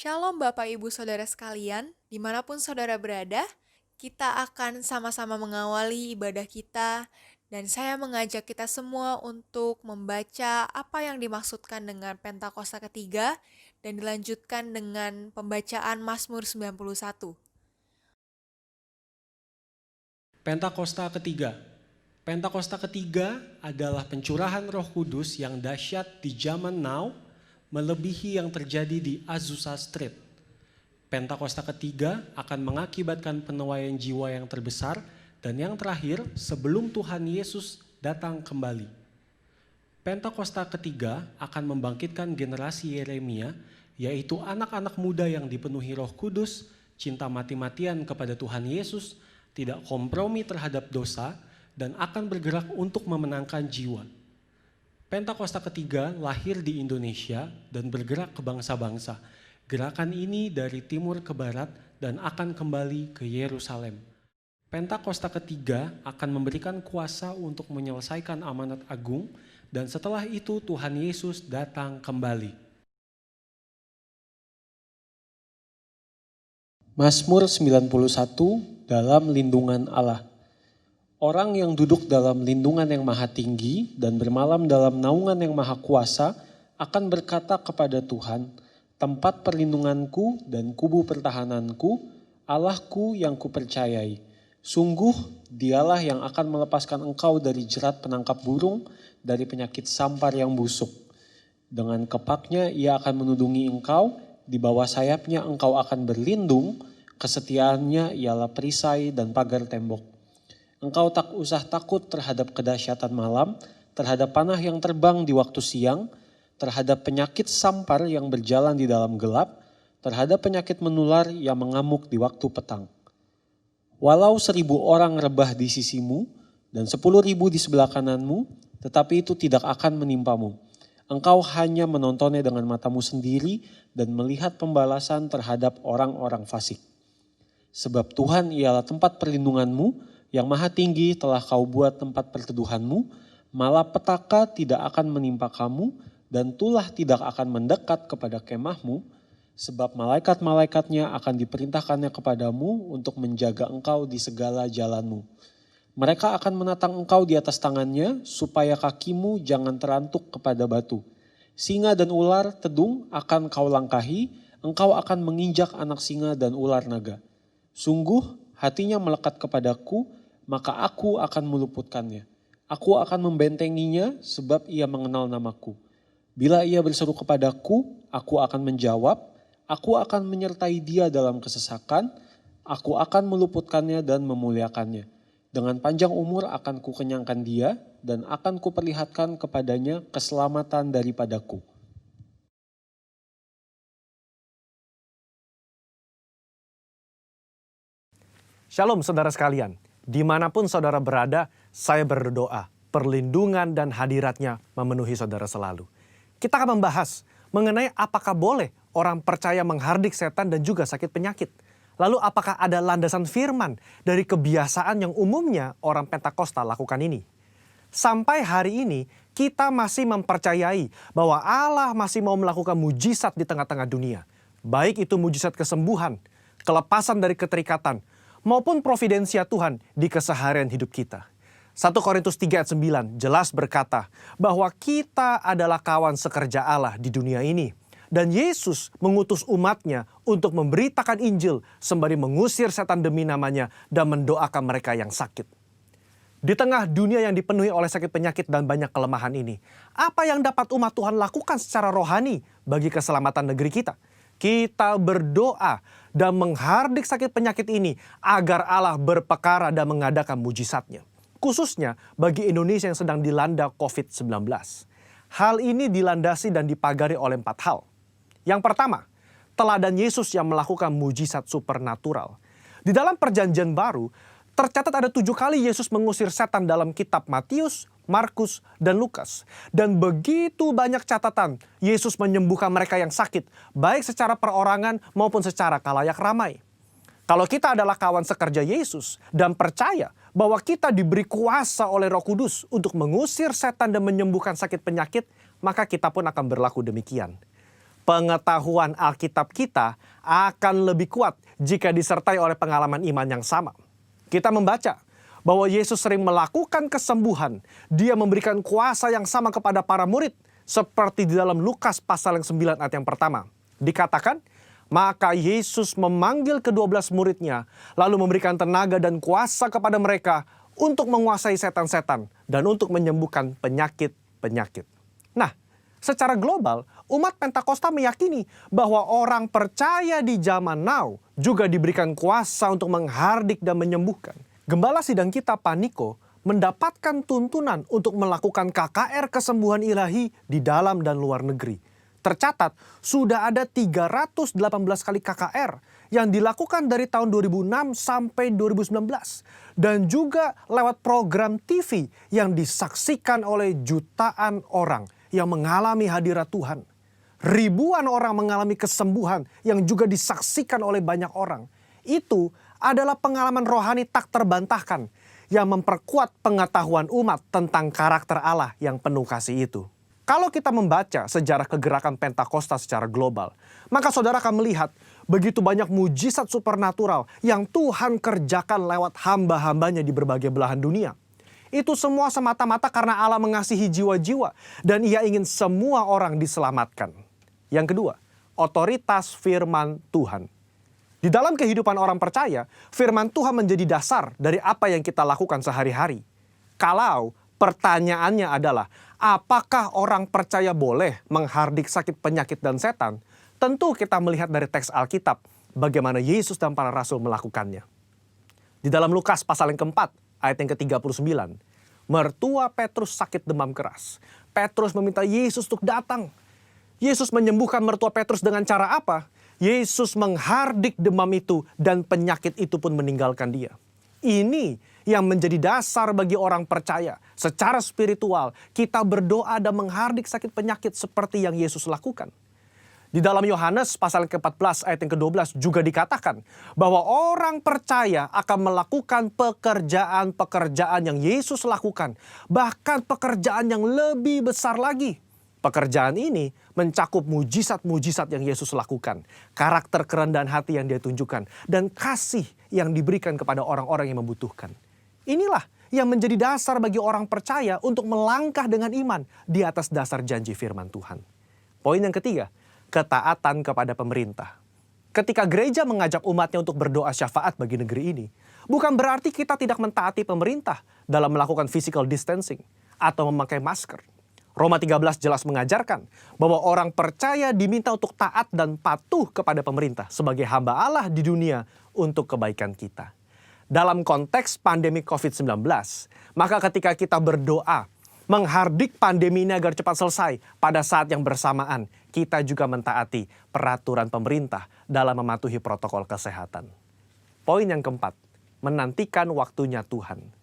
Shalom Bapak Ibu Saudara sekalian, dimanapun saudara berada, kita akan sama-sama mengawali ibadah kita dan saya mengajak kita semua untuk membaca apa yang dimaksudkan dengan Pentakosta ketiga dan dilanjutkan dengan pembacaan Mazmur 91. Pentakosta ketiga. Pentakosta ketiga adalah pencurahan Roh Kudus yang dahsyat di zaman now, melebihi yang terjadi di Azusa Street. Pentakosta ketiga akan mengakibatkan penuaian jiwa yang terbesar dan yang terakhir sebelum Tuhan Yesus datang kembali. Pentakosta ketiga akan membangkitkan generasi Yeremia, yaitu anak-anak muda yang dipenuhi Roh Kudus, cinta mati-matian kepada Tuhan Yesus, tidak kompromi terhadap dosa, dan akan bergerak untuk memenangkan jiwa. Pentakosta ketiga lahir di Indonesia dan bergerak ke bangsa-bangsa. Gerakan ini dari timur ke barat dan akan kembali ke Yerusalem. Pentakosta ketiga akan memberikan kuasa untuk menyelesaikan amanat agung, dan setelah itu Tuhan Yesus datang kembali. Mazmur 91 dalam lindungan Allah. Orang yang duduk dalam lindungan yang maha tinggi dan bermalam dalam naungan yang maha kuasa akan berkata kepada Tuhan, tempat perlindunganku dan kubu pertahananku, Allahku yang kupercayai. Sungguh dialah yang akan melepaskan engkau dari jerat penangkap burung, dari penyakit sampar yang busuk. Dengan kepaknya ia akan menudungi engkau, di bawah sayapnya engkau akan berlindung, kesetiaannya ialah perisai dan pagar tembok. Engkau tak usah takut terhadap kedahsyatan malam, terhadap panah yang terbang di waktu siang, terhadap penyakit sampar yang berjalan di dalam gelap, terhadap penyakit menular yang mengamuk di waktu petang. Walau 1.000 orang rebah di sisimu dan 10.000 di sebelah kananmu, tetapi itu tidak akan menimpamu. Engkau hanya menontonnya dengan matamu sendiri dan melihat pembalasan terhadap orang-orang fasik. Sebab Tuhan ialah tempat perlindunganmu, yang maha tinggi telah kau buat tempat perteduhanmu, malapetaka tidak akan menimpa kamu, dan tulah tidak akan mendekat kepada kemahmu, sebab malaikat-malaikatnya akan diperintahkannya kepadamu untuk menjaga engkau di segala jalanmu. Mereka akan menatang engkau di atas tangannya, supaya kakimu jangan terantuk kepada batu. Singa dan ular tedung akan kau langkahi, engkau akan menginjak anak singa dan ular naga. Sungguh hatinya melekat kepadaku, maka aku akan meluputkannya. Aku akan membentenginya sebab ia mengenal namaku. Bila ia berseru kepadaku, aku akan menjawab. Aku akan menyertai dia dalam kesesakan. Aku akan meluputkannya dan memuliakannya. Dengan panjang umur akan kukenyangkan dia dan akan kuperlihatkan kepadanya keselamatan daripadaku. Shalom saudara sekalian, dimanapun saudara berada, saya berdoa, perlindungan dan hadiratnya memenuhi saudara selalu. Kita akan membahas mengenai apakah boleh orang percaya menghardik setan dan juga sakit penyakit. Lalu apakah ada landasan firman dari kebiasaan yang umumnya orang Pentakosta lakukan ini? Sampai hari ini kita masih mempercayai bahwa Allah masih mau melakukan mujizat di tengah-tengah dunia. Baik itu mujizat kesembuhan, kelepasan dari keterikatan, maupun providensia Tuhan di keseharian hidup kita. 1 Korintus 3 ayat 9 jelas berkata bahwa kita adalah kawan sekerja Allah di dunia ini. Dan Yesus mengutus umatnya untuk memberitakan Injil sembari mengusir setan demi namanya dan mendoakan mereka yang sakit. Di tengah dunia yang dipenuhi oleh sakit penyakit dan banyak kelemahan ini, apa yang dapat umat Tuhan lakukan secara rohani bagi keselamatan negeri kita? Kita berdoa dan menghardik sakit penyakit ini agar Allah berpekara dan mengadakan mujizatnya. Khususnya bagi Indonesia yang sedang dilanda COVID-19. Hal ini dilandasi dan dipagari oleh 4 hal. Yang pertama, teladan Yesus yang melakukan mujizat supernatural. Di dalam perjanjian baru, tercatat ada 7 kali Yesus mengusir setan dalam kitab Matius, Markus, dan Lukas. Dan begitu banyak catatan Yesus menyembuhkan mereka yang sakit, baik secara perorangan maupun secara kalayak ramai. Kalau kita adalah kawan sekerja Yesus dan percaya bahwa kita diberi kuasa oleh Roh Kudus untuk mengusir setan dan menyembuhkan sakit penyakit, maka kita pun akan berlaku demikian. Pengetahuan Alkitab kita akan lebih kuat jika disertai oleh pengalaman iman yang sama. Kita membaca bahwa Yesus sering melakukan kesembuhan. Dia memberikan kuasa yang sama kepada para murid. Seperti di dalam Lukas pasal yang 9 ayat yang pertama. Dikatakan, maka Yesus memanggil ke-12 muridnya, lalu memberikan tenaga dan kuasa kepada mereka untuk menguasai setan-setan dan untuk menyembuhkan penyakit-penyakit. Nah, secara global, umat Pentakosta meyakini bahwa orang percaya di zaman now juga diberikan kuasa untuk menghardik dan menyembuhkan. Gembala sidang kita, Pak Niko, mendapatkan tuntunan untuk melakukan KKR kesembuhan ilahi di dalam dan luar negeri. Tercatat, sudah ada 318 kali KKR yang dilakukan dari tahun 2006 sampai 2019. Dan juga lewat program TV yang disaksikan oleh jutaan orang yang mengalami hadirat Tuhan. Ribuan orang mengalami kesembuhan yang juga disaksikan oleh banyak orang. Itu adalah pengalaman rohani tak terbantahkan yang memperkuat pengetahuan umat tentang karakter Allah yang penuh kasih itu. Kalau kita membaca sejarah kegerakan Pentakosta secara global, maka saudara akan melihat begitu banyak mujizat supernatural yang Tuhan kerjakan lewat hamba-hambanya di berbagai belahan dunia. Itu semua semata-mata karena Allah mengasihi jiwa-jiwa dan Ia ingin semua orang diselamatkan. Yang kedua, otoritas firman Tuhan. Di dalam kehidupan orang percaya, firman Tuhan menjadi dasar dari apa yang kita lakukan sehari-hari. Kalau pertanyaannya adalah, apakah orang percaya boleh menghardik sakit, penyakit, dan setan? Tentu kita melihat dari teks Alkitab bagaimana Yesus dan para rasul melakukannya. Di dalam Lukas pasal yang keempat, ayat yang ke-39, mertua Petrus sakit demam keras. Petrus meminta Yesus untuk datang. Yesus menyembuhkan mertua Petrus dengan cara apa? Yesus menghardik demam itu dan penyakit itu pun meninggalkan dia. Ini yang menjadi dasar bagi orang percaya. Secara spiritual, kita berdoa dan menghardik sakit penyakit seperti yang Yesus lakukan. Di dalam Yohanes pasal ke-14 ayat yang ke-12 juga dikatakan bahwa orang percaya akan melakukan pekerjaan-pekerjaan yang Yesus lakukan. Bahkan pekerjaan yang lebih besar lagi. Pekerjaan ini mencakup mujizat-mujizat yang Yesus lakukan. Karakter kerendahan hati yang Dia tunjukkan. Dan kasih yang diberikan kepada orang-orang yang membutuhkan. Inilah yang menjadi dasar bagi orang percaya untuk melangkah dengan iman di atas dasar janji firman Tuhan. Poin yang ketiga, ketaatan kepada pemerintah. Ketika gereja mengajak umatnya untuk berdoa syafaat bagi negeri ini, bukan berarti kita tidak mentaati pemerintah dalam melakukan physical distancing atau memakai masker. Roma 13 jelas mengajarkan bahwa orang percaya diminta untuk taat dan patuh kepada pemerintah sebagai hamba Allah di dunia untuk kebaikan kita. Dalam konteks pandemi COVID-19, maka ketika kita berdoa, menghardik pandemi ini agar cepat selesai, pada saat yang bersamaan, kita juga mentaati peraturan pemerintah dalam mematuhi protokol kesehatan. Poin yang keempat, menantikan waktunya Tuhan.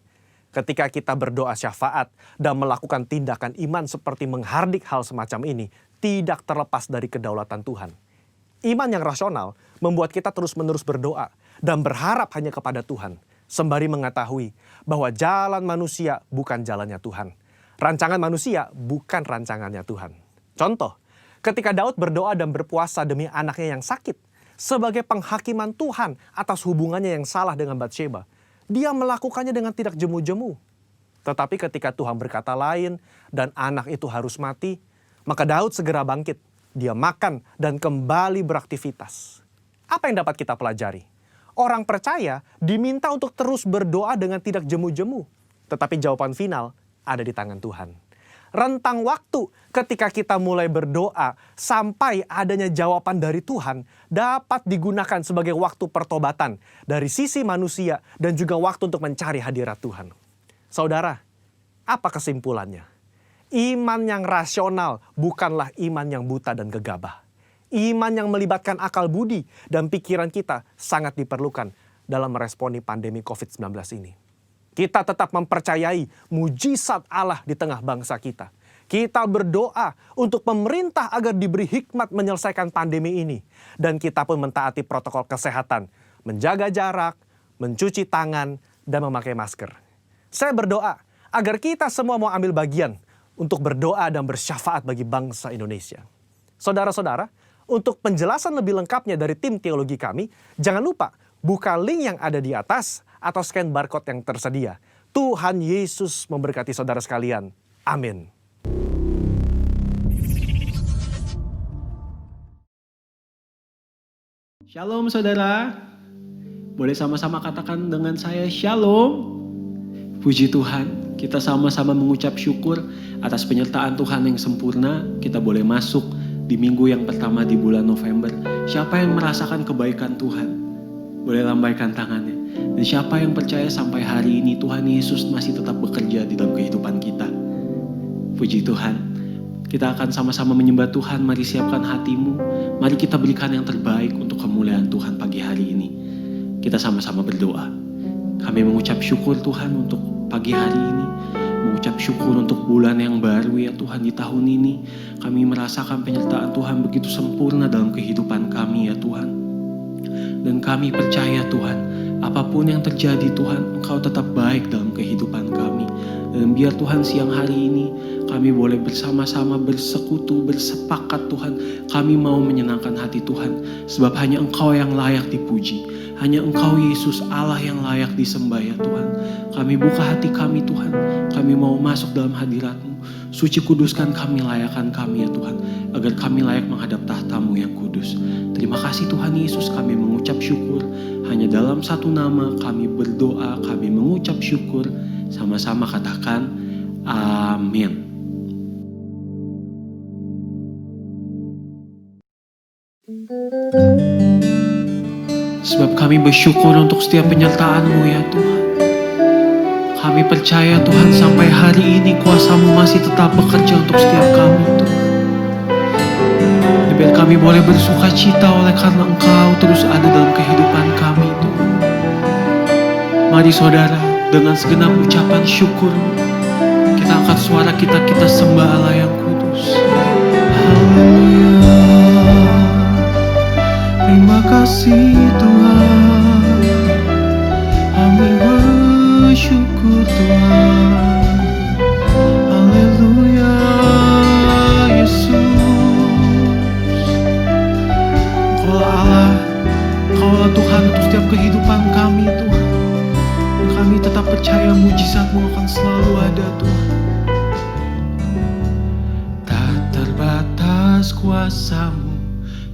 Ketika kita berdoa syafaat dan melakukan tindakan iman seperti menghardik hal semacam ini, tidak terlepas dari kedaulatan Tuhan. Iman yang rasional membuat kita terus-menerus berdoa dan berharap hanya kepada Tuhan, sembari mengetahui bahwa jalan manusia bukan jalannya Tuhan. Rancangan manusia bukan rancangannya Tuhan. Contoh, ketika Daud berdoa dan berpuasa demi anaknya yang sakit, sebagai penghakiman Tuhan atas hubungannya yang salah dengan Batsheba, dia melakukannya dengan tidak jemu-jemu. Tetapi ketika Tuhan berkata lain dan anak itu harus mati, maka Daud segera bangkit. Dia makan dan kembali beraktivitas. Apa yang dapat kita pelajari? Orang percaya diminta untuk terus berdoa dengan tidak jemu-jemu. Tetapi jawaban final ada di tangan Tuhan. Rentang waktu ketika kita mulai berdoa sampai adanya jawaban dari Tuhan dapat digunakan sebagai waktu pertobatan dari sisi manusia dan juga waktu untuk mencari hadirat Tuhan. Saudara, apa kesimpulannya? Iman yang rasional bukanlah iman yang buta dan gegabah. Iman yang melibatkan akal budi dan pikiran kita sangat diperlukan dalam meresponi pandemi COVID-19 ini. Kita tetap mempercayai mujizat Allah di tengah bangsa kita. Kita berdoa untuk pemerintah agar diberi hikmat menyelesaikan pandemi ini. Dan kita pun mentaati protokol kesehatan, menjaga jarak, mencuci tangan, dan memakai masker. Saya berdoa agar kita semua mau ambil bagian untuk berdoa dan bersyafaat bagi bangsa Indonesia. Saudara-saudara, Untuk penjelasan lebih lengkapnya dari tim teologi kami, jangan lupa buka link yang ada di atas atau scan barcode yang tersedia. Tuhan Yesus memberkati saudara sekalian. Amin. Shalom saudara. Boleh sama-sama katakan dengan saya shalom. Puji Tuhan, kita sama-sama mengucap syukur atas penyertaan Tuhan yang sempurna. Kita boleh masuk di minggu yang pertama di bulan November. Siapa yang merasakan kebaikan Tuhan? Boleh lambaikan tangannya. Dan siapa yang percaya sampai hari ini Tuhan Yesus masih tetap bekerja di dalam kehidupan kita? Puji Tuhan. Kita akan sama-sama menyembah Tuhan. Mari siapkan hatimu. Mari kita berikan yang terbaik untuk kemuliaan Tuhan pagi hari ini. Kita sama-sama berdoa. Kami mengucap syukur Tuhan untuk pagi hari ini. Mengucap syukur untuk bulan yang baru ya Tuhan di tahun ini. Kami merasakan penyertaan Tuhan begitu sempurna dalam kehidupan kami ya Tuhan. Dan kami percaya Tuhan, apapun yang terjadi Tuhan, Engkau tetap baik dalam kehidupan kami. Dan biar Tuhan siang hari ini kami boleh bersama-sama bersekutu, bersepakat Tuhan. Kami mau menyenangkan hati Tuhan. Sebab hanya Engkau yang layak dipuji. Hanya Engkau Yesus Allah yang layak disembah ya Tuhan. Kami buka hati kami Tuhan. Kami mau masuk dalam hadirat-Mu. Suci kuduskan kami, layakan kami ya Tuhan. Agar kami layak menghadap tahta-Mu yang kudus. Terima kasih Tuhan Yesus, kami mengucap syukur. Hanya dalam satu nama kami berdoa, kami mengucap syukur. Sama-sama katakan amin. Sebab kami bersyukur untuk setiap penyertaan-Mu ya Tuhan. Kami percaya Tuhan sampai hari ini kuasa-Mu masih tetap bekerja untuk setiap kami Tuhan. Biar kami boleh bersuka cita oleh karena Engkau terus ada dalam kehidupan kami Tuhan. Mari saudara, dengan segenap ucapan syukur, kita angkat suara kita sembah Allah yang kudus. Haleluya. Terima kasih Tuhan, kami bersyukur Tuhan. Haleluya Yesus. Engkau Allah, Engkau Tuhan untuk setiap kehidupan kami Tuhan. Dan kami tetap percaya mujizat-Mu akan selalu ada Tuhan. Tak terbatas kuasa-Mu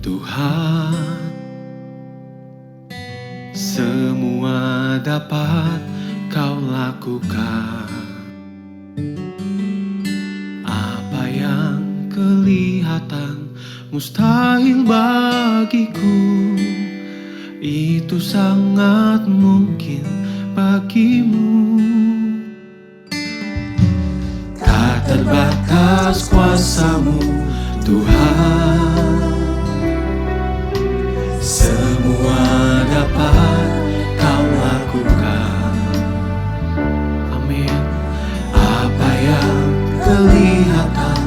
Tuhan, semua dapat Kau lakukan. Apa yang kelihatan mustahil bagiku, itu sangat mungkin bagimu. Tak terbatas kuasa-Mu Tuhan, semua dapat Kau lakukan. Amin. Apa yang kelihatan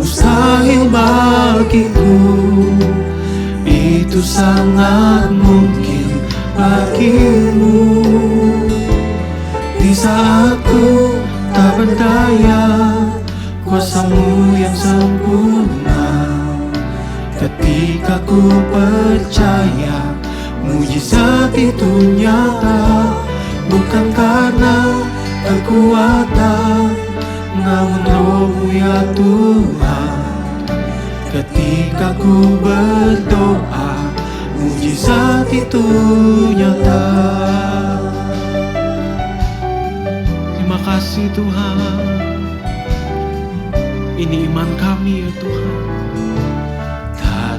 mustahil bagiku, itu sangat mungkin bagimu. Di saat ku tak berdaya, kuasa-Mu yang sempurna. Ketika ku percaya mujizat itu nyata, bukan karena kekuatan, namun Roh-Mu ya Tuhan. Ketika ku berdoa, mujizat itu nyata. Terima kasih Tuhan. Ini iman kami ya Tuhan.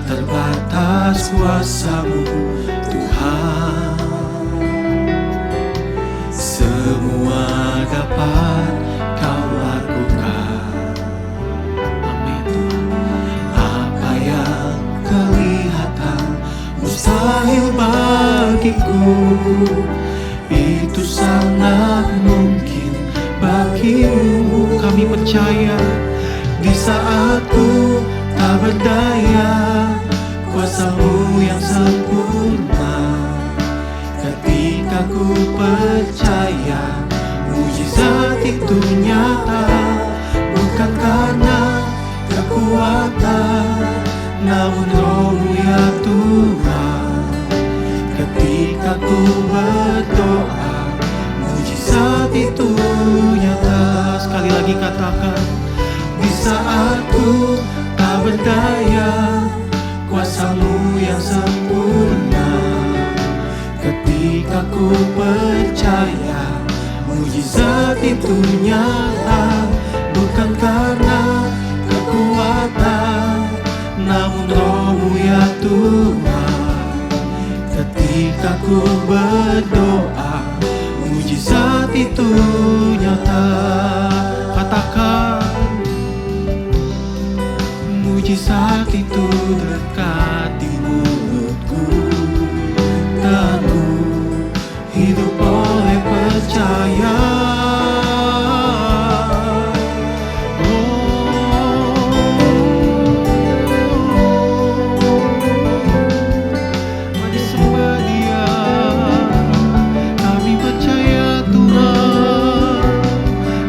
Terbatas kuasa-Mu Tuhan, semua dapat Kau lakukan. Amin Tuhan. Apa yang kelihatan mustahil bagiku, itu sangat mungkin bagimu. Kami percaya di saat ku tak berdaya, kuasa-Mu yang sempurna. Ketika ku percaya mujizat itu nyata, bukan karena kekuatan, namun Roh-Mu Ketika ku berdoa, mujizat itu nyata. Sekali lagi katakan, di saat ku tak berdaya, kuasa-Mu yang sempurna. Ketika ku percaya, mujizat itu nyata. Bukan karena kekuatan, namun Roh-Mu ya Tuhan. Ketika ku berdoa, mujizat itu nyata. Katakan, mujizat itu dekat di mulutku, dan ku hidup oleh percaya. Mari sembah Dia, kami percaya Tuhan,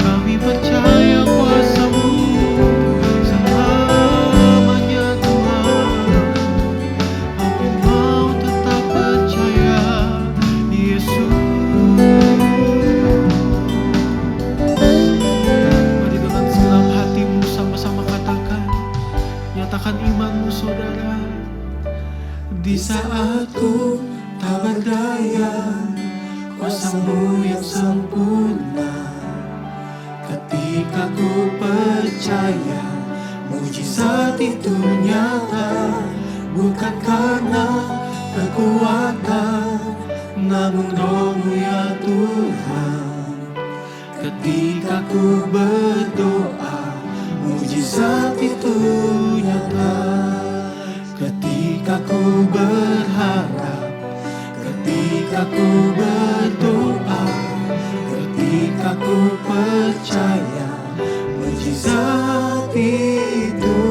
kami percaya kuasa-Mu selamanya Tuhan. Aku mau tetap percaya Yesus. Mari dengan segenap hatimu sama-sama katakan, nyatakan imanmu saudara. Di saat ku tak berdaya, kuasa-Mu yang sempurna. Ketika ku percaya, mujizat itu nyata. Bukan karena kekuatan, namun Roh-Mu ya Tuhan. Ketika ku berdoa, mujizat itu nyata. Ketika ku berharap, ketika ku berdoa, ketika ku percaya, mujizat itu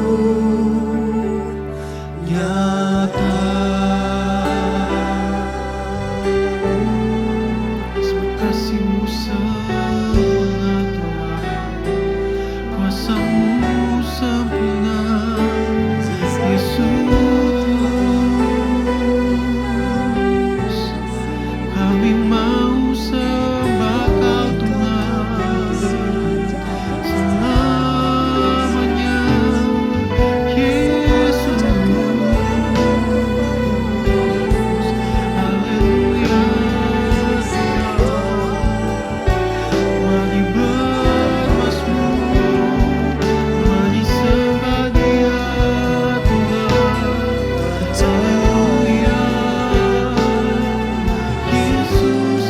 nyata. Sebab kasih-Mu sempurna Tuhan, kuasa-Mu sempurna Yesus. Kami mau sembah Kau Tuhan selamanya, Yesus. Haleluya Tuhan. Mari bermazmur, mari sembah Dia Tuhan. Haleluya, Yesus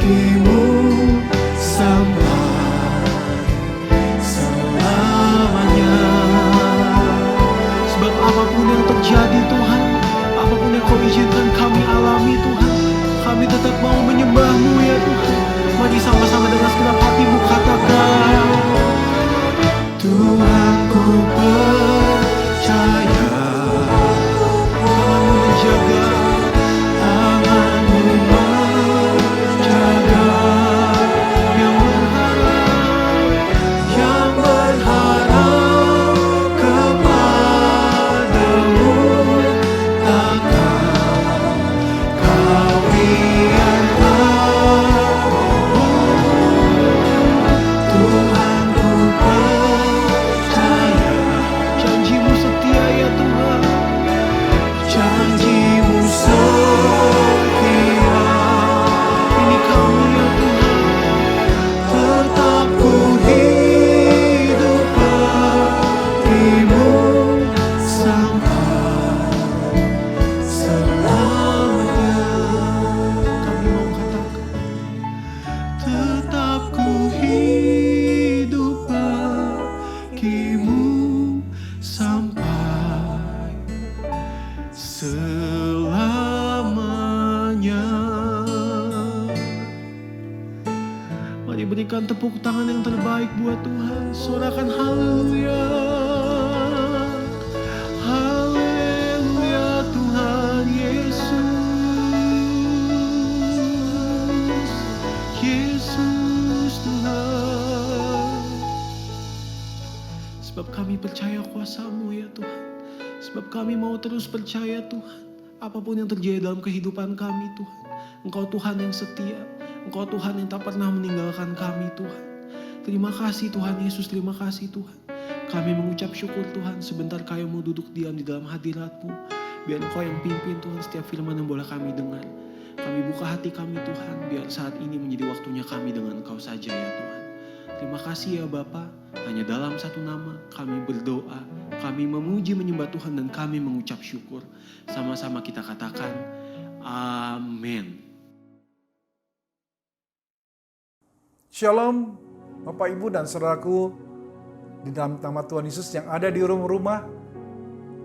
bagimu sampai selamanya. Sebab apapun yang terjadi Tuhan, apapun yang Kau izinkan kami alami Tuhan, kami tetap mau menyembah-Mu ya Tuhan. Mari sama-sama dengan segenap hatimu katakan, Tuhan ku percaya, tangan-Mu menjaga, tangan-Mu menjaga, yang berharap kepadamu, takkan Kau biarkan. Tuhan ku percaya, janji-Mu setia ya Tuhan, janji-Mu setia. Ini kami ya Tuhan, tetap ku hidup bagimu sampai selamanya. Kami mau katakan, tetap ku hidup bagimu sampai selamanya. Mari berikan tepuk tangan yang terbaik buat Tuhan. Sorakan haleluya. Haleluya Tuhan Yesus. Yesus Tuhan. Sebab kami percaya kuasa-Mu ya Tuhan. Sebab kami mau terus percaya Tuhan. Apapun yang terjadi dalam kehidupan kami Tuhan, Engkau Tuhan yang setia. Engkau Tuhan yang tak pernah meninggalkan kami Tuhan. Terima kasih Tuhan Yesus, terima kasih Tuhan. Kami mengucap syukur Tuhan, sebentar kami mau duduk diam di dalam hadirat-Mu. Biar Engkau yang pimpin Tuhan setiap firman yang boleh kami dengar. Kami buka hati kami Tuhan, biar saat ini menjadi waktunya kami dengan Engkau saja ya Tuhan. Terima kasih ya Bapa, hanya dalam satu nama kami berdoa, kami memuji menyembah Tuhan dan kami mengucap syukur. Sama-sama kita katakan, amin. Shalom Bapak Ibu dan Saudaraku di dalam nama Tuhan Yesus yang ada di rumah-rumah.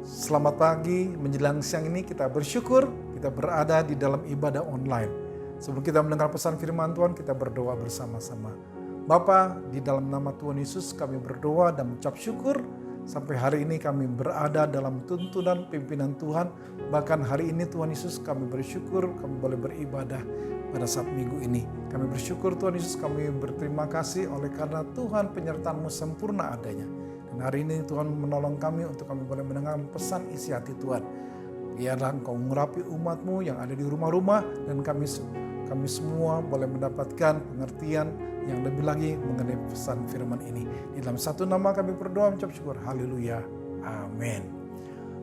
Selamat pagi, menjelang siang ini kita bersyukur kita berada di dalam ibadah online. Sebelum kita mendengar pesan firman Tuhan, kita berdoa bersama-sama. Bapa, di dalam nama Tuhan Yesus kami berdoa dan mengucap syukur sampai hari ini kami berada dalam tuntunan pimpinan Tuhan. Bahkan hari ini Tuhan Yesus kami bersyukur kami boleh beribadah pada saat minggu ini. Kami bersyukur Tuhan Yesus, kami berterima kasih oleh karena Tuhan penyertaan-Mu sempurna adanya. Dan hari ini Tuhan menolong kami untuk kami boleh mendengar pesan isi hati Tuhan. Biarlah Engkau mengurapi umat-Mu yang ada di rumah-rumah dan kami semua boleh mendapatkan pengertian yang lebih lagi mengenai pesan firman ini. Di dalam satu nama kami berdoa mengucap syukur. Haleluya. Amin.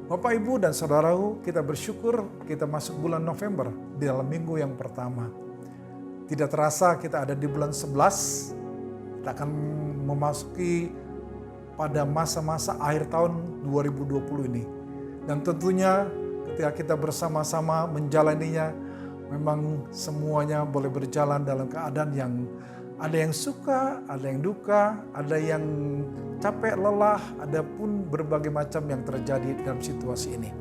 Bapak, Ibu, dan Saudaraku, kita bersyukur kita masuk bulan November di dalam minggu yang pertama. Tidak terasa kita ada di bulan 11, kita akan memasuki pada masa-masa akhir tahun 2020 ini. Dan tentunya ketika kita bersama-sama menjalaninya, memang semuanya boleh berjalan dalam keadaan yang ada yang suka, ada yang duka, ada yang capek, lelah, ada pun berbagai macam yang terjadi dalam situasi ini.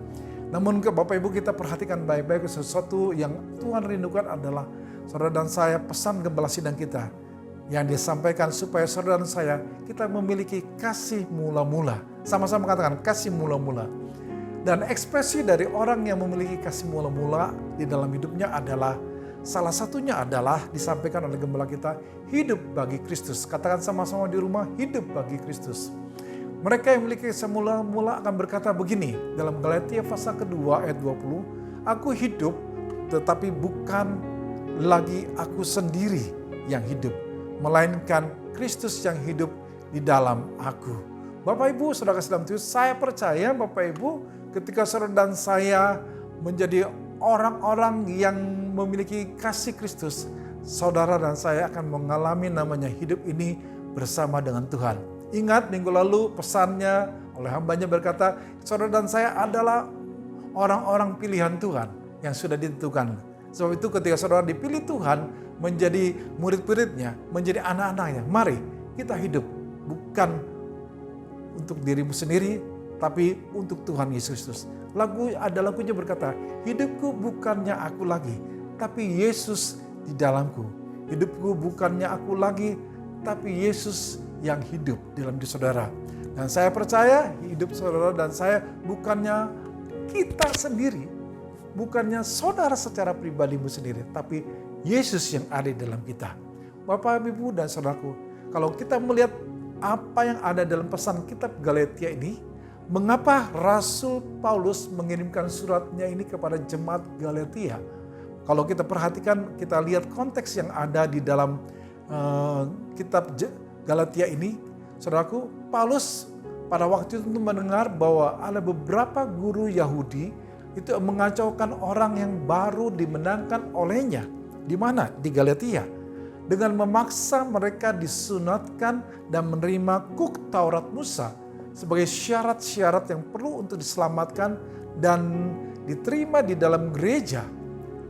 Namun Bapak Ibu kita perhatikan baik-baik sesuatu yang Tuhan rindukan adalah saudara dan saya pesan gembala sidang kita yang disampaikan supaya saudara dan saya kita memiliki kasih mula-mula. Sama-sama katakan kasih mula-mula. Dan ekspresi dari orang yang memiliki kasih mula-mula di dalam hidupnya adalah salah satunya adalah disampaikan oleh gembala kita, hidup bagi Kristus. Katakan sama-sama di rumah, hidup bagi Kristus. Mereka yang memiliki kasih mula-mula akan berkata begini dalam Galatia pasal kedua ayat 20, aku hidup tetapi bukan lagi aku sendiri yang hidup, melainkan Kristus yang hidup di dalam aku. Bapak Ibu, saudara dalam Tuhan, saya percaya Bapak Ibu ketika saudara dan saya menjadi orang-orang yang memiliki kasih Kristus, saudara dan saya akan mengalami namanya hidup ini bersama dengan Tuhan. Ingat minggu lalu pesannya oleh hambanya berkata, saudara dan saya adalah orang-orang pilihan Tuhan yang sudah ditentukan. Sebab itu ketika saudara dipilih Tuhan, menjadi murid-muridnya, menjadi anak-anaknya. Mari kita hidup bukan untuk dirimu sendiri, tapi untuk Tuhan Yesus Kristus. Lagunya berkata, hidupku bukannya aku lagi, tapi Yesus di dalamku. Hidupku bukannya aku lagi, tapi Yesus yang hidup dalam diri saudara. Dan saya percaya hidup saudara dan saya bukannya kita sendiri, bukannya saudara secara pribadimu sendiri, tapi Yesus yang ada di dalam kita. Bapak, Ibu, dan saudaraku, kalau kita melihat apa yang ada dalam pesan kitab Galatia ini, mengapa Rasul Paulus mengirimkan suratnya ini kepada jemaat Galatia? Kalau kita perhatikan, kita lihat konteks yang ada di dalam kitab Galatia ini, saudaraku, Paulus pada waktu itu mendengar bahwa ada beberapa guru Yahudi itu mengacaukan orang yang baru dimenangkan olehnya. Di mana? Di Galatia. Dengan memaksa mereka disunatkan dan menerima kuk Taurat Musa sebagai syarat-syarat yang perlu untuk diselamatkan dan diterima di dalam gereja.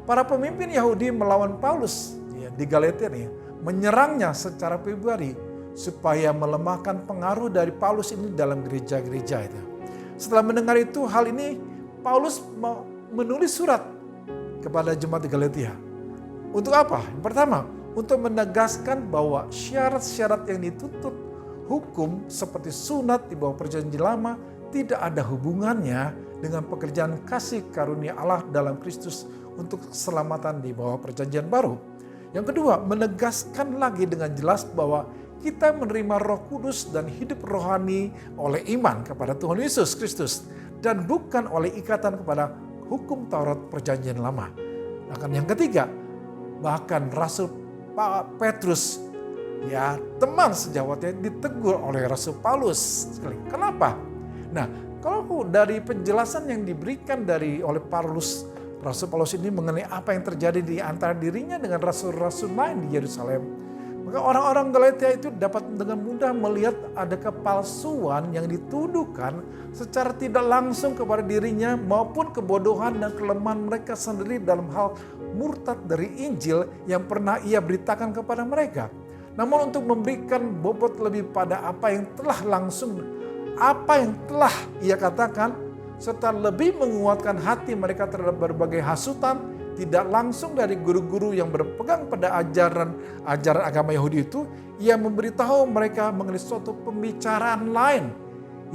Para pemimpin Yahudi melawan Paulus di Galatia nih, menyerangnya secara pribadi supaya melemahkan pengaruh dari Paulus ini dalam gereja-gereja itu. Setelah mendengar itu, hal ini Paulus menulis surat kepada jemaat di Galatia. Untuk apa? Yang pertama, untuk menegaskan bahwa syarat-syarat yang dituntut hukum seperti sunat di bawah perjanjian lama tidak ada hubungannya dengan pekerjaan kasih karunia Allah dalam Kristus untuk keselamatan di bawah perjanjian baru. Yang kedua, menegaskan lagi dengan jelas bahwa kita menerima Roh Kudus dan hidup rohani oleh iman kepada Tuhan Yesus Kristus dan bukan oleh ikatan kepada hukum Taurat perjanjian lama. Bahkan yang ketiga, bahkan Rasul Petrus, ya teman sejawatnya, ditegur oleh Rasul Paulus. Kenapa? Nah, kalau dari penjelasan yang diberikan oleh Rasul Paulus ini mengenai apa yang terjadi di antara dirinya dengan rasul-rasul lain di Yerusalem, maka orang-orang Galatia itu dapat dengan mudah melihat ada kepalsuan yang dituduhkan secara tidak langsung kepada dirinya maupun kebodohan dan kelemahan mereka sendiri dalam hal murtad dari Injil yang pernah ia beritakan kepada mereka. Namun untuk memberikan bobot lebih pada apa yang telah ia katakan, serta lebih menguatkan hati mereka terhadap berbagai hasutan tidak langsung dari guru-guru yang berpegang pada ajaran agama Yahudi itu, ia memberitahu mereka mengenai suatu pembicaraan lain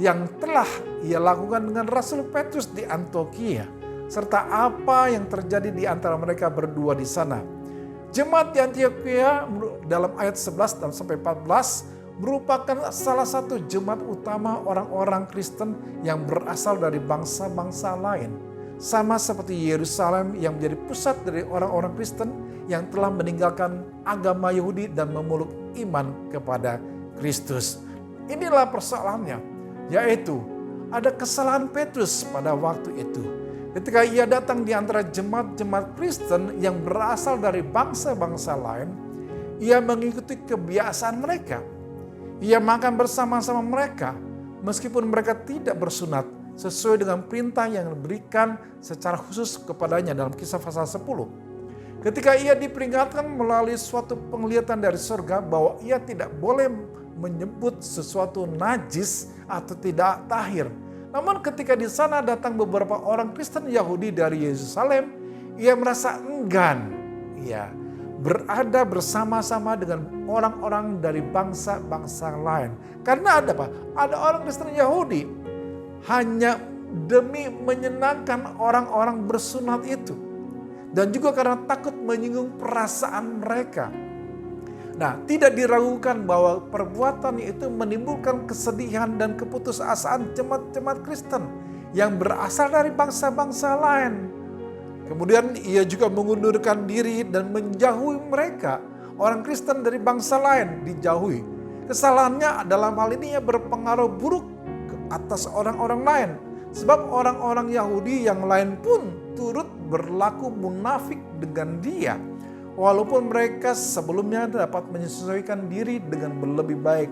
yang telah ia lakukan dengan Rasul Petrus di Antiokhia, serta apa yang terjadi di antara mereka berdua di sana. Jemaat di Antiokhia dalam ayat 11 dan sampai 14 merupakan salah satu jemaat utama orang-orang Kristen yang berasal dari bangsa-bangsa lain. Sama seperti Yerusalem yang menjadi pusat dari orang-orang Kristen yang telah meninggalkan agama Yahudi dan memeluk iman kepada Kristus. Inilah persoalannya, yaitu ada kesalahan Petrus pada waktu itu. Ketika ia datang di antara jemaat-jemaat Kristen yang berasal dari bangsa-bangsa lain, ia mengikuti kebiasaan mereka. Ia makan bersama-sama mereka meskipun mereka tidak bersunat sesuai dengan perintah yang diberikan secara khusus kepadanya dalam Kisah pasal 10. Ketika ia diperingatkan melalui suatu penglihatan dari surga bahwa ia tidak boleh menyebut sesuatu najis atau tidak tahir. Namun ketika di sana datang beberapa orang Kristen Yahudi dari Yerusalem, ia merasa enggan berada bersama-sama dengan orang-orang dari bangsa-bangsa lain. Karena ada apa? Ada orang Kristen Yahudi hanya demi menyenangkan orang-orang bersunat itu. Dan juga karena takut menyinggung perasaan mereka. Nah, tidak diragukan bahwa perbuatan itu menimbulkan kesedihan dan keputusasaan jemaat-jemaat Kristen yang berasal dari bangsa-bangsa lain. Kemudian ia juga mengundurkan diri dan menjauhi mereka. Orang Kristen dari bangsa lain dijauhi. Kesalahannya dalam hal ini ia berpengaruh buruk ke atas orang-orang lain. Sebab orang-orang Yahudi yang lain pun turut berlaku munafik dengan dia. Walaupun mereka sebelumnya dapat menyesuaikan diri dengan lebih baik.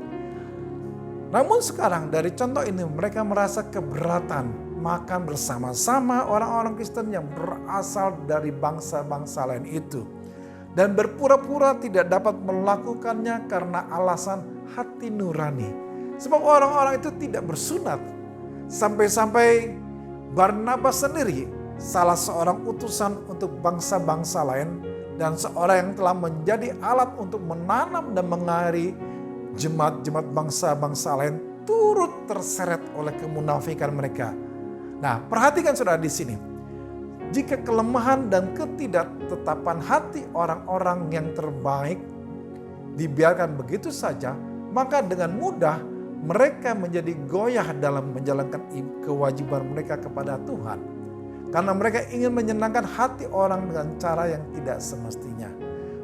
Namun sekarang dari contoh ini mereka merasa keberatan makan bersama-sama orang-orang Kristen yang berasal dari bangsa-bangsa lain itu. dan berpura-pura tidak dapat melakukannya karena alasan hati nurani. Sebab orang-orang itu tidak bersunat. Sampai-sampai Barnabas sendiri salah seorang utusan untuk bangsa-bangsa lain dan seorang yang telah menjadi alat untuk menanam dan mengari jemaat-jemaat bangsa-bangsa lain turut terseret oleh kemunafikan mereka. Nah, perhatikan saudara di sini. Jika kelemahan dan ketidaktetapan hati orang-orang yang terbaik dibiarkan begitu saja, maka dengan mudah mereka menjadi goyah dalam menjalankan kewajiban mereka kepada Tuhan. Karena mereka ingin menyenangkan hati orang dengan cara yang tidak semestinya.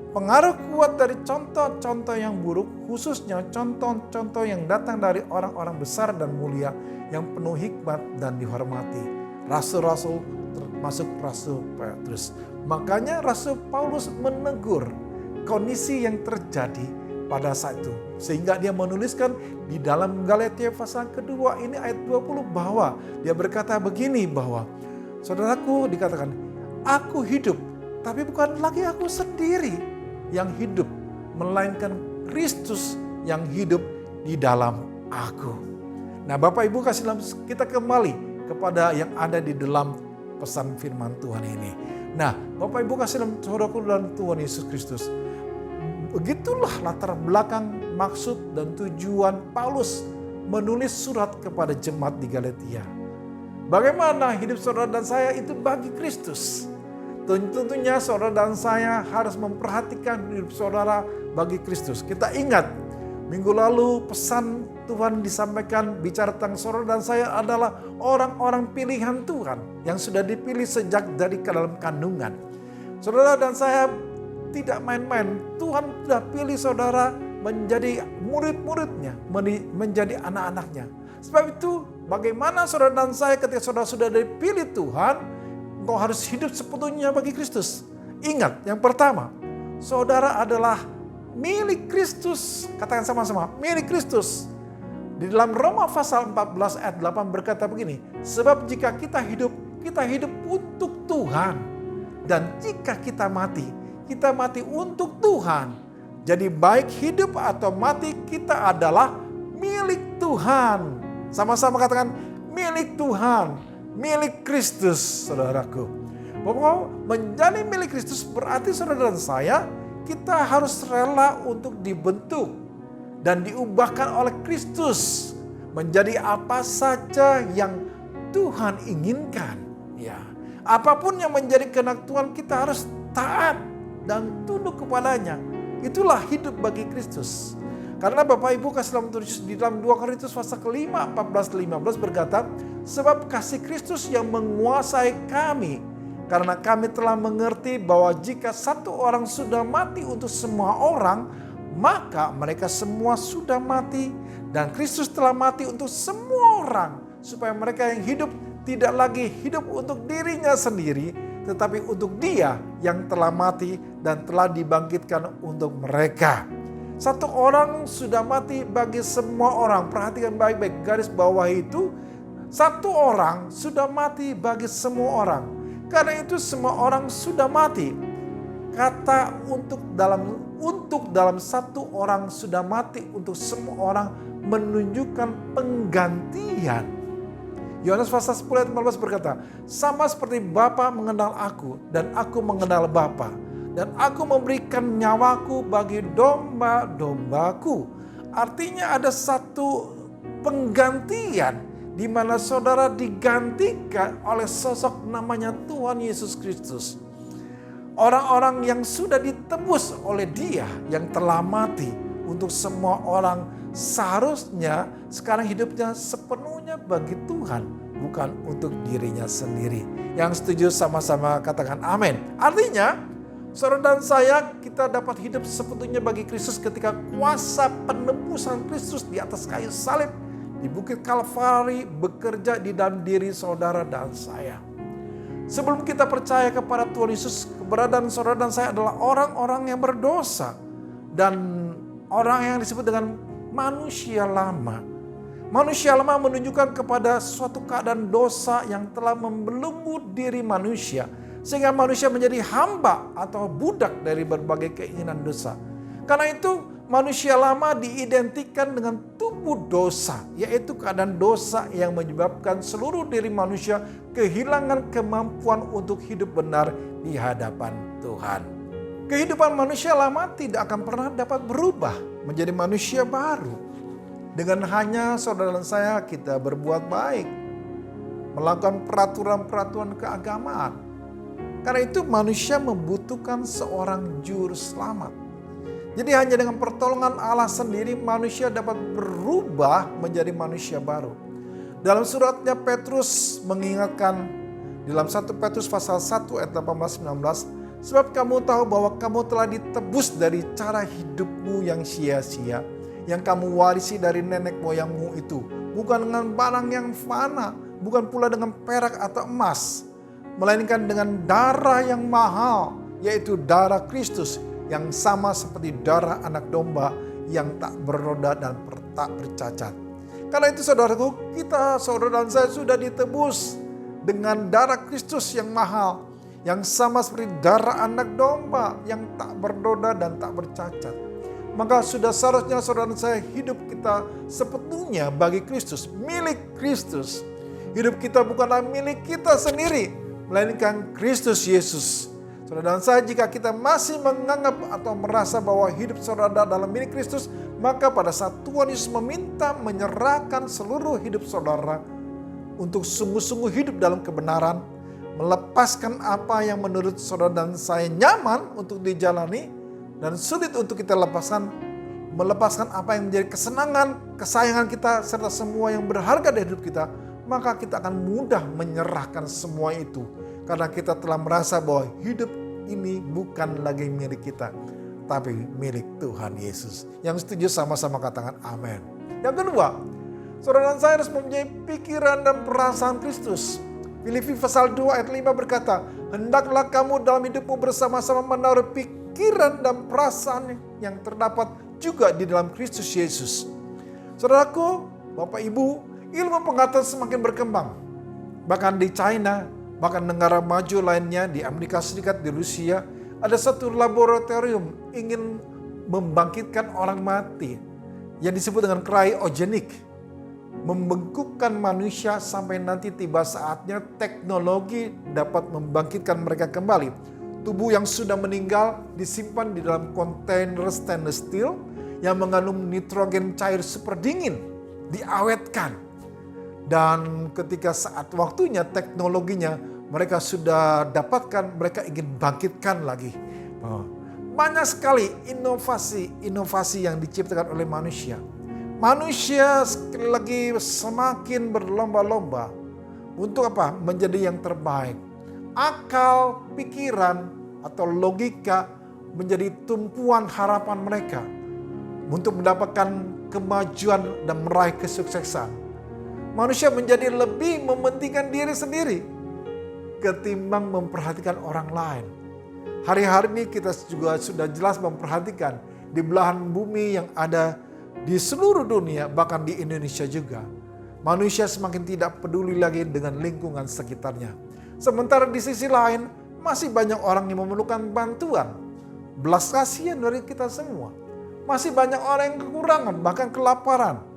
Pengaruh kuat dari contoh-contoh yang buruk, khususnya contoh-contoh yang datang dari orang-orang besar dan mulia yang penuh hikmat dan dihormati. Rasul-rasul termasuk Rasul Petrus. Makanya Rasul Paulus menegur kondisi yang terjadi pada saat itu. Sehingga dia menuliskan di dalam Galatia pasal kedua ini ayat 20 bahwa dia berkata begini bahwa saudaraku dikatakan, aku hidup tapi bukan lagi aku sendiri yang hidup, melainkan Kristus yang hidup di dalam aku. Nah Bapak Ibu kasih dalam kita kembali kepada yang ada di dalam pesan firman Tuhan ini. Nah Bapak Ibu kasih dalam saudaraku dalam Tuhan Yesus Kristus. Begitulah latar belakang maksud dan tujuan Paulus menulis surat kepada jemaat di Galatia. Bagaimana hidup saudara dan saya itu bagi Kristus. Tentunya saudara dan saya harus memperhatikan hidup saudara bagi Kristus. Kita ingat minggu lalu pesan Tuhan disampaikan bicara tentang saudara dan saya adalah orang-orang pilihan Tuhan yang sudah dipilih sejak dari ke dalam kandungan. Saudara dan saya tidak main-main. Tuhan sudah pilih saudara menjadi murid-muridnya, menjadi anak-anaknya. Sebab itu bagaimana saudara dan saya ketika saudara sudah dipilih Tuhan, engkau harus hidup sepenuhnya bagi Kristus. Ingat yang pertama, saudara adalah milik Kristus. Katakan sama-sama, milik Kristus. Di dalam Roma pasal 14 ayat 8 berkata begini, sebab jika kita hidup untuk Tuhan. Dan jika kita mati untuk Tuhan. Jadi baik hidup atau mati kita adalah milik Tuhan. Sama-sama katakan milik Tuhan, milik Kristus saudaraku. Bahwa menjadi milik Kristus berarti saudara dan saya kita harus rela untuk dibentuk dan diubahkan oleh Kristus menjadi apa saja yang Tuhan inginkan. Ya, apapun yang menjadi kehendak Tuhan kita harus taat dan tunduk kepadanya. Itulah hidup bagi Kristus. Karena Bapak Ibu kasih dalam tulis di dalam 2 Korintus pasal ke-5 14-15 berkata, sebab kasih Kristus yang menguasai kami, karena kami telah mengerti bahwa jika satu orang sudah mati untuk semua orang, maka mereka semua sudah mati, dan Kristus telah mati untuk semua orang, supaya mereka yang hidup tidak lagi hidup untuk dirinya sendiri, tetapi untuk Dia yang telah mati dan telah dibangkitkan untuk mereka. Satu orang sudah mati bagi semua orang. Perhatikan baik-baik garis bawah itu. Satu orang sudah mati bagi semua orang. Karena itu semua orang sudah mati. Kata untuk dalam satu orang sudah mati untuk semua orang menunjukkan penggantian. Yohanes pasal 10 ayat 15 berkata, sama seperti Bapa mengenal aku dan aku mengenal Bapa. Dan aku memberikan nyawaku bagi domba-dombaku. Artinya ada satu penggantian di mana saudara digantikan oleh sosok namanya Tuhan Yesus Kristus. Orang-orang yang sudah ditebus oleh Dia yang telah mati untuk semua orang seharusnya sekarang hidupnya sepenuhnya bagi Tuhan, bukan untuk dirinya sendiri. Yang setuju sama-sama katakan amin. Artinya saudara dan saya kita dapat hidup sepenuhnya bagi Kristus ketika kuasa penebusan Kristus di atas kayu salib di Bukit Kalvari bekerja di dalam diri saudara dan saya. Sebelum kita percaya kepada Tuhan Yesus, keberadaan saudara dan saya adalah orang-orang yang berdosa dan orang yang disebut dengan manusia lama. Manusia lama menunjukkan kepada suatu keadaan dosa yang telah membelenggu diri manusia. Sehingga manusia menjadi hamba atau budak dari berbagai keinginan dosa. Karena itu manusia lama diidentikan dengan tubuh dosa, yaitu keadaan dosa yang menyebabkan seluruh diri manusia kehilangan kemampuan untuk hidup benar di hadapan Tuhan. Kehidupan manusia lama tidak akan pernah dapat berubah menjadi manusia baru. Dengan hanya saudara dan saya kita berbuat baik, melakukan peraturan-peraturan keagamaan. Karena itu manusia membutuhkan seorang juru selamat. Jadi hanya dengan pertolongan Allah sendiri manusia dapat berubah menjadi manusia baru. Dalam suratnya Petrus mengingatkan dalam 1 Petrus pasal 1 ayat 18-19, sebab kamu tahu bahwa kamu telah ditebus dari cara hidupmu yang sia-sia, yang kamu warisi dari nenek moyangmu itu, bukan dengan barang yang fana, bukan pula dengan perak atau emas, melainkan dengan darah yang mahal, yaitu darah Kristus, yang sama seperti darah anak domba yang tak bernoda dan tak bercacat. Karena itu saudaraku, kita, saudara dan saya sudah ditebus dengan darah Kristus yang mahal, yang sama seperti darah anak domba yang tak bernoda dan tak bercacat. Maka sudah seharusnya saudara dan saya hidup kita sepenuhnya bagi Kristus, milik Kristus. Hidup kita bukanlah milik kita sendiri, melainkan Kristus Yesus. Saudara dan saya, jika kita masih menganggap atau merasa bahwa hidup saudara dalam milik Kristus, maka pada saat Tuhan Yesus meminta menyerahkan seluruh hidup saudara untuk sungguh-sungguh hidup dalam kebenaran, melepaskan apa yang menurut saudara dan saya nyaman untuk dijalani dan sulit untuk kita lepaskan, melepaskan apa yang menjadi kesenangan, kesayangan kita, serta semua yang berharga dari hidup kita, maka kita akan mudah menyerahkan semua itu. Karena kita telah merasa bahwa hidup ini bukan lagi milik kita, tapi milik Tuhan Yesus. Yang setuju sama-sama katakan amin. Yang kedua, saudara dan saya harus mempunyai pikiran dan perasaan Kristus. Filipi pasal 2 ayat 5 berkata, hendaklah kamu dalam hidupmu bersama-sama menaruh pikiran dan perasaan yang terdapat juga di dalam Kristus Yesus. Saudaraku, Bapak Ibu, ilmu pengetahuan semakin berkembang. Bahkan di China, bahkan negara maju lainnya, di Amerika Serikat, di Rusia, ada satu laboratorium ingin membangkitkan orang mati yang disebut dengan cryogenik, membengkukkan manusia sampai nanti tiba saatnya teknologi dapat membangkitkan mereka kembali. Tubuh yang sudah meninggal disimpan di dalam kontainer stainless steel yang mengandung nitrogen cair super dingin, diawetkan. Dan ketika saat waktunya teknologinya mereka sudah dapatkan, mereka ingin bangkitkan lagi. Banyak sekali inovasi yang diciptakan oleh manusia. Manusia sekali lagi semakin berlomba-lomba untuk apa? Menjadi yang terbaik. Akal, pikiran, atau logika menjadi tumpuan harapan mereka untuk mendapatkan kemajuan dan meraih kesuksesan. Manusia menjadi lebih mementingkan diri sendiri ketimbang memperhatikan orang lain. Hari-hari ini kita juga sudah jelas memperhatikan di belahan bumi yang ada di seluruh dunia, bahkan di Indonesia juga. Manusia semakin tidak peduli lagi dengan lingkungan sekitarnya. Sementara di sisi lain, masih banyak orang yang memerlukan bantuan. Belas kasihan dari kita semua. Masih banyak orang yang kekurangan, bahkan kelaparan.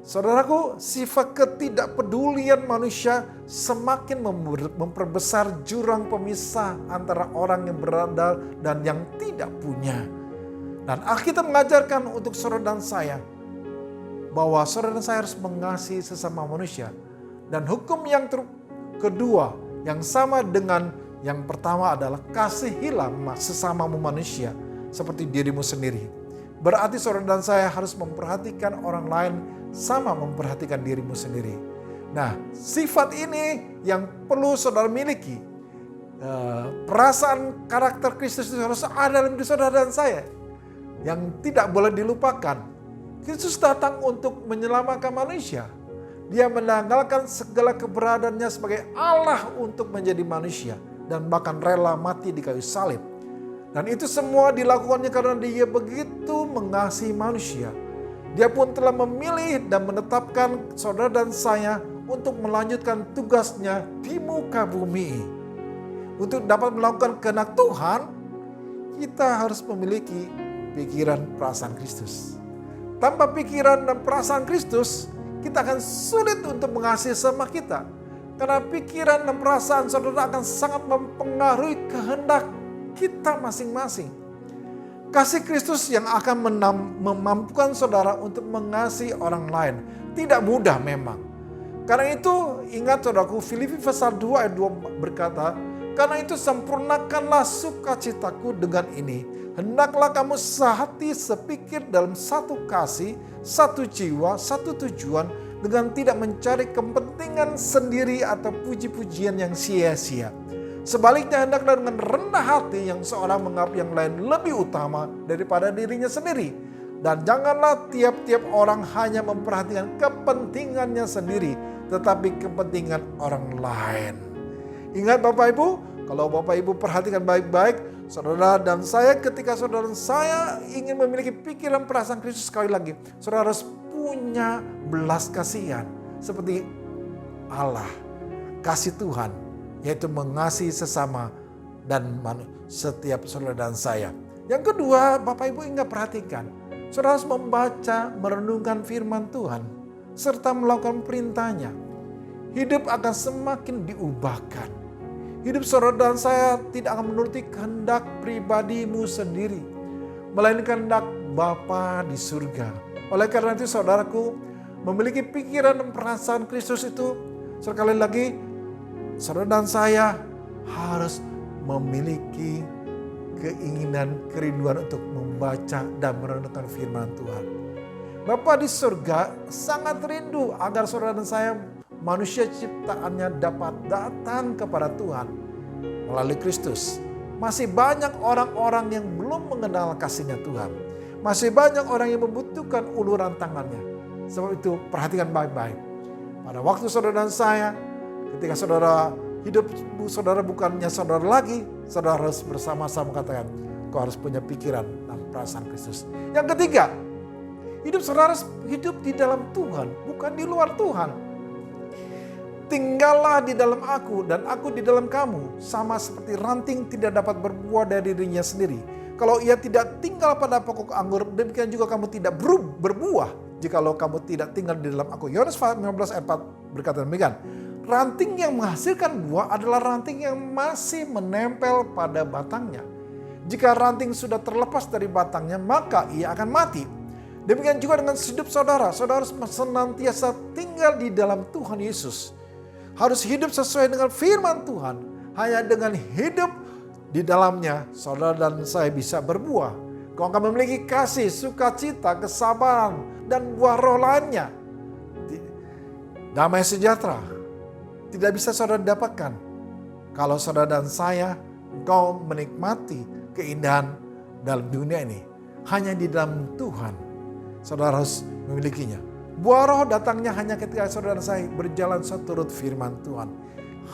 Saudaraku, sifat ketidakpedulian manusia semakin memperbesar jurang pemisah antara orang yang berada dan yang tidak punya. Dan Alkitab mengajarkan untuk saudara dan saya bahwa saudara dan saya harus mengasihi sesama manusia. Dan hukum yang kedua yang sama dengan yang pertama adalah kasihilah sesamamu manusia seperti dirimu sendiri. Berarti saudara dan saya harus memperhatikan orang lain sama memperhatikan dirimu sendiri. Nah, sifat ini yang perlu saudara miliki. Perasaan karakter Kristus itu harus ada dalam diri saudara dan saya. Yang tidak boleh dilupakan. Kristus datang untuk menyelamatkan manusia. Dia menanggalkan segala keberadaannya sebagai Allah untuk menjadi manusia. Dan bahkan rela mati di kayu salib. Dan itu semua dilakukannya karena dia begitu mengasihi manusia. Dia pun telah memilih dan menetapkan saudara dan saya untuk melanjutkan tugasnya di muka bumi. untuk dapat melakukan kehendak Tuhan, kita harus memiliki pikiran perasaan Kristus. Tanpa pikiran dan perasaan Kristus, kita akan sulit untuk mengasihi sesama kita. Karena pikiran dan perasaan saudara akan sangat mempengaruhi kehendak kita masing-masing. Kasih Kristus yang akan memampukan saudara untuk mengasihi orang lain. Tidak mudah memang. Karena itu ingat saudaraku, Filipi pasal 2 ayat 2 berkata, karena itu sempurnakanlah sukacitaku dengan ini. Hendaklah kamu sehati sepikir dalam satu kasih, satu jiwa, satu tujuan, dengan tidak mencari kepentingan sendiri atau puji-pujian yang sia-sia. Sebaliknya hendaklah dengan rendah hati yang seorang menganggap yang lain lebih utama daripada dirinya sendiri. Dan janganlah tiap-tiap orang hanya memperhatikan kepentingannya sendiri, tetapi kepentingan orang lain. Ingat Bapak Ibu, kalau Bapak Ibu perhatikan baik-baik, saudara dan saya, ketika saudara dan saya ingin memiliki pikiran perasaan Kristus, sekali lagi, saudara harus punya belas kasihan seperti Allah, kasih Tuhan, yaitu mengasihi sesama dan setiap saudara dan saya. Yang kedua, Bapak Ibu ingat perhatikan, saudara harus membaca, merenungkan firman Tuhan, serta melakukan perintahnya. Hidup akan semakin diubahkan. Hidup saudara dan saya tidak akan menuruti kehendak pribadimu sendiri, melainkan kehendak Bapa di surga. Oleh karena itu saudaraku, memiliki pikiran dan perasaan Kristus itu, sekali lagi, saudara dan saya harus memiliki keinginan, kerinduan untuk membaca dan merenungkan firman Tuhan. Bapa di surga sangat rindu agar saudara dan saya, manusia ciptaannya, dapat datang kepada Tuhan melalui Kristus. Masih banyak orang-orang yang belum mengenal kasih-Nya Tuhan. Masih banyak orang yang membutuhkan uluran tangannya. Sebab itu perhatikan baik-baik. Pada waktu saudara dan saya, ketika saudara hidup, saudara bukannya saudara lagi, saudara harus bersama-sama katakan, kau harus punya pikiran dan perasaan Kristus. Yang ketiga, hidup saudara harus hidup di dalam Tuhan, bukan di luar Tuhan. Tinggallah di dalam aku dan aku di dalam kamu, sama seperti ranting tidak dapat berbuah dari dirinya sendiri. Kalau ia tidak tinggal pada pokok anggur, demikian juga kamu tidak berbuah jikalau kamu tidak tinggal di dalam aku. Yohanes 15 ayat 4 berkata demikian. Ranting yang menghasilkan buah adalah ranting yang masih menempel pada batangnya. Jika ranting sudah terlepas dari batangnya, maka ia akan mati. Demikian juga dengan hidup saudara. Saudara harus senantiasa tinggal di dalam Tuhan Yesus. Harus hidup sesuai dengan firman Tuhan. Hanya dengan hidup di dalamnya, saudara dan saya bisa berbuah. Kau akan memiliki kasih, sukacita, kesabaran, dan buah roh lainnya. Damai sejahtera tidak bisa saudara dapatkan kalau saudara dan saya, engkau menikmati keindahan dalam dunia ini. Hanya di dalam Tuhan, saudara harus memilikinya. Buah roh datangnya hanya ketika saudara dan saya berjalan seturut firman Tuhan.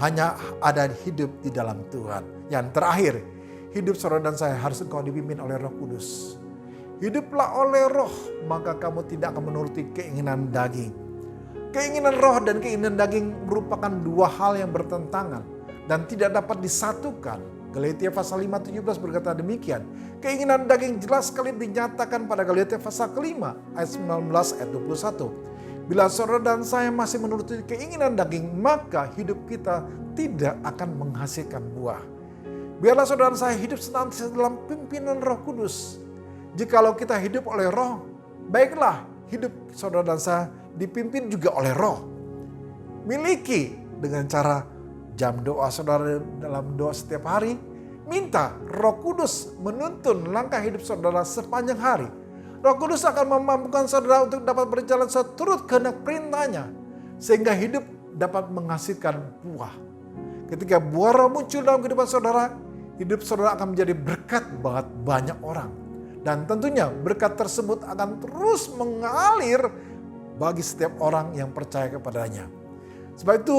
Hanya ada hidup di dalam Tuhan. Yang terakhir, hidup saudara dan saya harus engkau dipimpin oleh Roh Kudus. Hiduplah oleh Roh, maka kamu tidak akan menuruti keinginan daging. Keinginan roh dan keinginan daging merupakan dua hal yang bertentangan dan tidak dapat disatukan. Galatia pasal 5:17 berkata demikian. Keinginan daging jelas sekali dinyatakan pada Galatia pasal ke-5 ayat 19 ayat 21. Bila saudara dan saya masih menuruti keinginan daging, maka hidup kita tidak akan menghasilkan buah. Biarlah saudara dan saya hidup senantiasa dalam pimpinan Roh Kudus. Jikalau kita hidup oleh Roh, baiklah hidup saudara dan saya dipimpin juga oleh Roh. Miliki dengan cara jam doa saudara dalam doa setiap hari. Minta Roh Kudus menuntun langkah hidup saudara sepanjang hari. Roh Kudus akan memampukan saudara untuk dapat berjalan seturut kehendak perintahnya. Sehingga hidup dapat menghasilkan buah. Ketika buah roh muncul dalam kehidupan saudara, hidup saudara akan menjadi berkat buat banyak orang. Dan tentunya berkat tersebut akan terus mengalir bagi setiap orang yang percaya kepadanya. Sebab itu,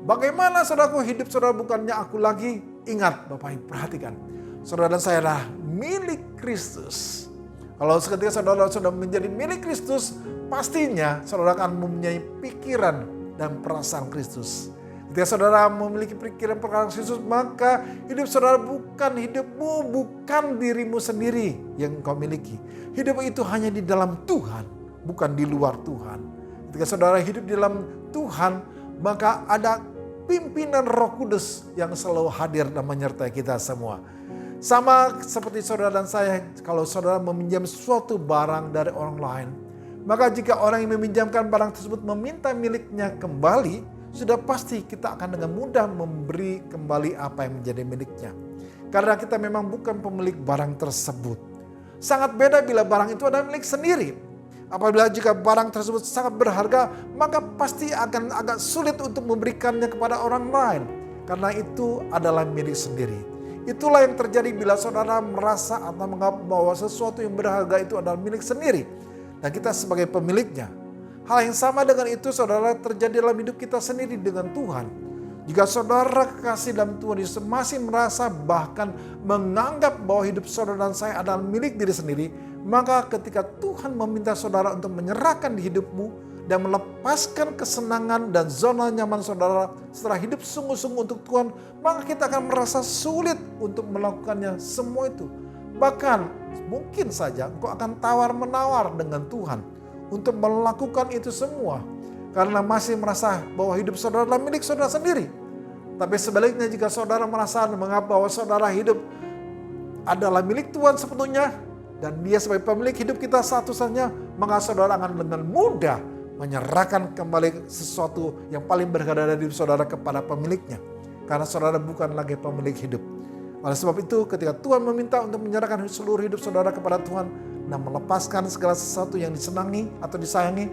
bagaimana saudaraku hidup saudara bukannya aku lagi? Ingat Bapak Ibu, perhatikan. Saudara dan saya adalah milik Kristus. Kalau ketika saudara sudah menjadi milik Kristus, pastinya saudara akan mempunyai pikiran dan perasaan Kristus. Ketika saudara memiliki pikiran perkara Kristus, maka hidup saudara bukan hidupmu, bukan dirimu sendiri yang engkau miliki. Hidup itu hanya di dalam Tuhan, bukan di luar Tuhan. Ketika saudara hidup di dalam Tuhan, maka ada pimpinan Roh Kudus yang selalu hadir dan menyertai kita semua. Sama seperti saudara dan saya, kalau saudara meminjam suatu barang dari orang lain, maka jika orang yang meminjamkan barang tersebut meminta miliknya kembali, sudah pasti kita akan dengan mudah memberi kembali apa yang menjadi miliknya. Karena kita memang bukan pemilik barang tersebut. Sangat beda bila barang itu adalah milik sendiri. Apabila jika barang tersebut sangat berharga, maka pasti akan agak sulit untuk memberikannya kepada orang lain. Karena itu adalah milik sendiri. Itulah yang terjadi bila saudara merasa atau menganggap bahwa sesuatu yang berharga itu adalah milik sendiri. Dan kita sebagai pemiliknya. Hal yang sama dengan itu saudara terjadi dalam hidup kita sendiri dengan Tuhan. Jika saudara kekasih dalam Tuhan Yesus masih merasa bahkan menganggap bahwa hidup saudara dan saya adalah milik diri sendiri, maka ketika Tuhan meminta saudara untuk menyerahkan di hidupmu dan melepaskan kesenangan dan zona nyaman saudara setelah hidup sungguh-sungguh untuk Tuhan, maka kita akan merasa sulit untuk melakukannya semua itu. Bahkan mungkin saja engkau akan tawar-menawar dengan Tuhan untuk melakukan itu semua karena masih merasa bahwa hidup saudara adalah milik saudara sendiri. Tapi sebaliknya jika saudara merasa menganggap bahwa saudara hidup adalah milik Tuhan sepenuhnya dan Dia sebagai pemilik hidup kita satu-satunya, maka saudara akan dengan mudah menyerahkan kembali sesuatu yang paling berharga dari hidup saudara kepada pemiliknya. Karena saudara bukan lagi pemilik hidup. Oleh sebab itu ketika Tuhan meminta untuk menyerahkan seluruh hidup saudara kepada Tuhan dan melepaskan segala sesuatu yang disenangi atau disayangi,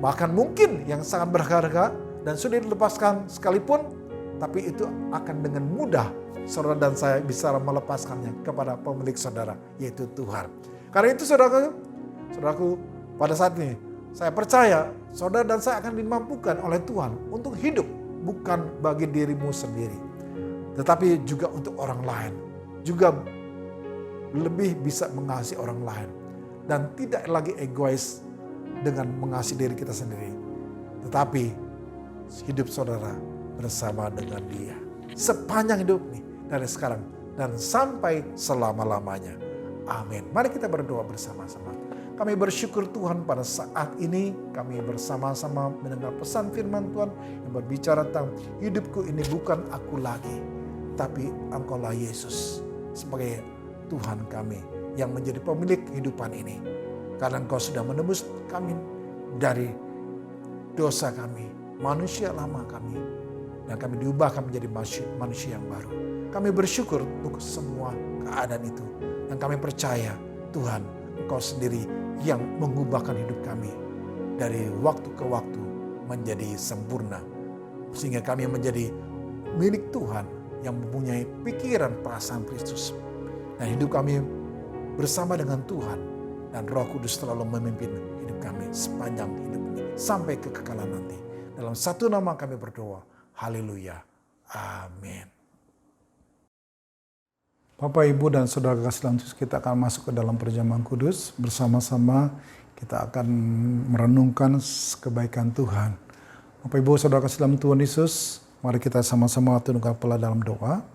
bahkan mungkin yang sangat berharga dan sudah dilepaskan sekalipun, tapi itu akan dengan mudah saudara dan saya bisa melepaskannya kepada pemilik saudara, yaitu Tuhan. Karena itu saudaraku, pada saat ini saya percaya saudara dan saya akan dimampukan oleh Tuhan untuk hidup bukan bagi dirimu sendiri, tetapi juga untuk orang lain. Juga lebih bisa mengasihi orang lain. Dan tidak lagi egois dengan mengasihi diri kita sendiri. Tetapi hidup saudara bersama dengan Dia. Sepanjang hidup nih, dari sekarang dan sampai selama-lamanya. Amin. Mari kita berdoa bersama-sama. Kami bersyukur Tuhan pada saat ini kami bersama-sama mendengar pesan firman Tuhan yang berbicara tentang hidupku ini bukan aku lagi, tapi Engkaulah Yesus sebagai Tuhan kami yang menjadi pemilik kehidupan ini. Karena Engkau sudah menebus kami dari dosa kami, manusia lama kami, dan kami diubahkan menjadi manusia yang baru. Kami bersyukur untuk semua keadaan itu. Dan kami percaya Tuhan, Engkau sendiri yang mengubahkan hidup kami dari waktu ke waktu menjadi sempurna. Sehingga kami menjadi milik Tuhan yang mempunyai pikiran perasaan Kristus. Dan hidup kami bersama dengan Tuhan dan Roh Kudus selalu memimpin hidup kami sepanjang hidup ini sampai kekekalan nanti. Dalam satu nama kami berdoa. Haleluya. Amin. Bapak, Ibu, dan Saudara kasih dalam Yesus, kita akan masuk ke dalam perjamuan kudus. Bersama-sama kita akan merenungkan kebaikan Tuhan. Bapak, Ibu, Saudara kasih dalam Tuhan Yesus, mari kita sama-sama tundukkan kepala dalam doa.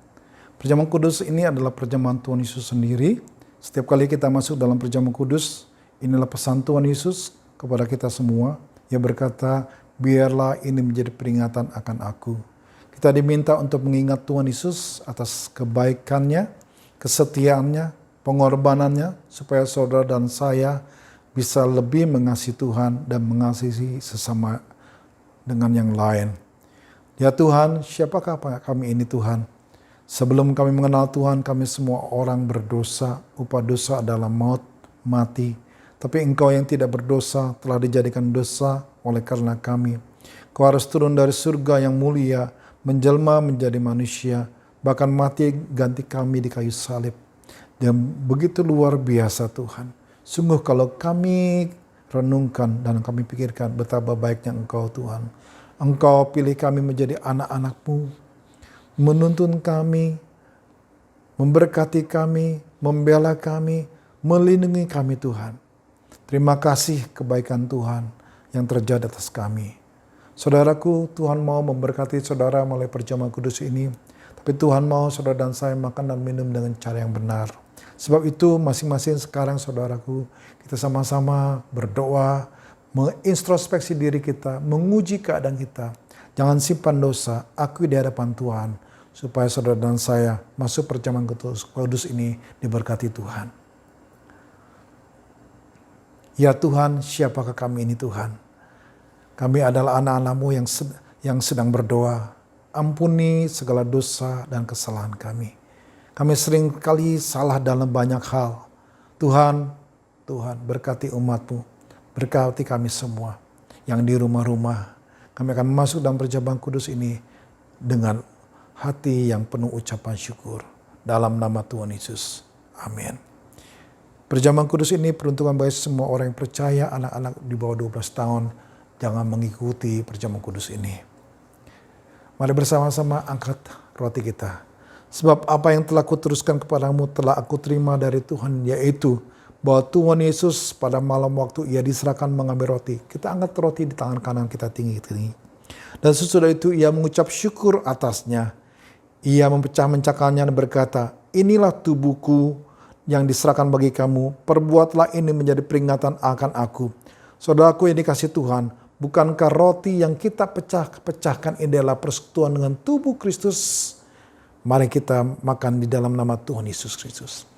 Perjamuan kudus ini adalah perjamuan Tuhan Yesus sendiri. Setiap kali kita masuk dalam perjamuan kudus, inilah pesan Tuhan Yesus kepada kita semua. Ia berkata, biarlah ini menjadi peringatan akan aku. Kita diminta untuk mengingat Tuhan Yesus atas kebaikannya, kesetiaannya, pengorbanannya, supaya saudara dan saya bisa lebih mengasihi Tuhan dan mengasihi sesama dengan yang lain. Ya Tuhan, siapakah kami ini Tuhan? Sebelum kami mengenal Tuhan, kami semua orang berdosa. Upah dosa adalah maut, mati. Tapi Engkau yang tidak berdosa telah dijadikan dosa oleh karena kami. Kau harus turun dari surga yang mulia, menjelma menjadi manusia, bahkan mati ganti kami di kayu salib. Dan begitu luar biasa Tuhan. Sungguh kalau kami renungkan dan kami pikirkan betapa baiknya Engkau Tuhan. Engkau pilih kami menjadi anak-anak-Mu, menuntun kami, memberkati kami, membela kami, melindungi kami Tuhan. Terima kasih kebaikan Tuhan yang terjadi atas kami. Saudaraku, Tuhan mau memberkati saudara melalui perjamuan kudus ini. Tapi Tuhan mau saudara dan saya makan dan minum dengan cara yang benar. Sebab itu masing-masing sekarang saudaraku, kita sama-sama berdoa, mengintrospeksi diri kita, menguji keadaan kita. Jangan simpan dosa, akui di hadapan Tuhan. Supaya saudara dan saya masuk perjamuan kudus ini diberkati Tuhan. Ya Tuhan, siapakah kami ini Tuhan? Kami adalah anak-anak-Mu yang sedang berdoa. Ampuni segala dosa dan kesalahan kami. Kami sering kali salah dalam banyak hal. Tuhan berkati umat-Mu. Berkati kami semua yang di rumah-rumah. Kami akan masuk dalam perjamuan kudus ini dengan hati yang penuh ucapan syukur. Dalam nama Tuhan Yesus. Amin. Perjamuan kudus ini peruntukan bagi semua orang yang percaya, anak-anak di bawah 12 tahun. Jangan mengikuti perjamuan kudus ini. Mari bersama-sama angkat roti kita. Sebab apa yang telah kuteruskan kepadamu telah aku terima dari Tuhan, yaitu bahwa Tuhan Yesus pada malam waktu ia diserahkan mengambil roti. Kita angkat roti di tangan kanan kita tinggi-tinggi. Dan sesudah itu ia mengucap syukur atasnya. Ia memecah-mecahkannya dan berkata, inilah tubuhku yang diserahkan bagi kamu. Perbuatlah ini menjadi peringatan akan aku. Saudaraku yang dikasihi Tuhan, bukankah roti yang kita pecahkan ini adalah persekutuan dengan tubuh Kristus? Mari kita makan di dalam nama Tuhan Yesus Kristus.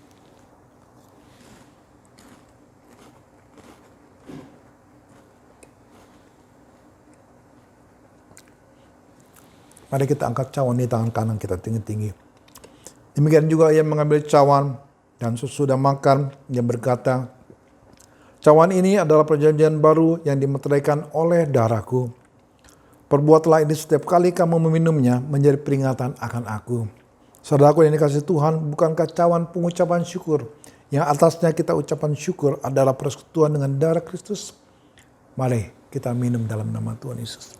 Mari kita angkat cawan di tangan kanan kita tinggi-tinggi. Demikian juga ia mengambil cawan dan sesudah makan ia berkata, cawan ini adalah perjanjian baru yang dimeteraikan oleh darahku. Perbuatlah ini setiap kali kamu meminumnya menjadi peringatan akan aku. Saudaraku yang dikasihi Tuhan, bukankah cawan pengucapan syukur yang atasnya kita ucapan syukur adalah persekutuan dengan darah Kristus? Mari kita minum dalam nama Tuhan Yesus.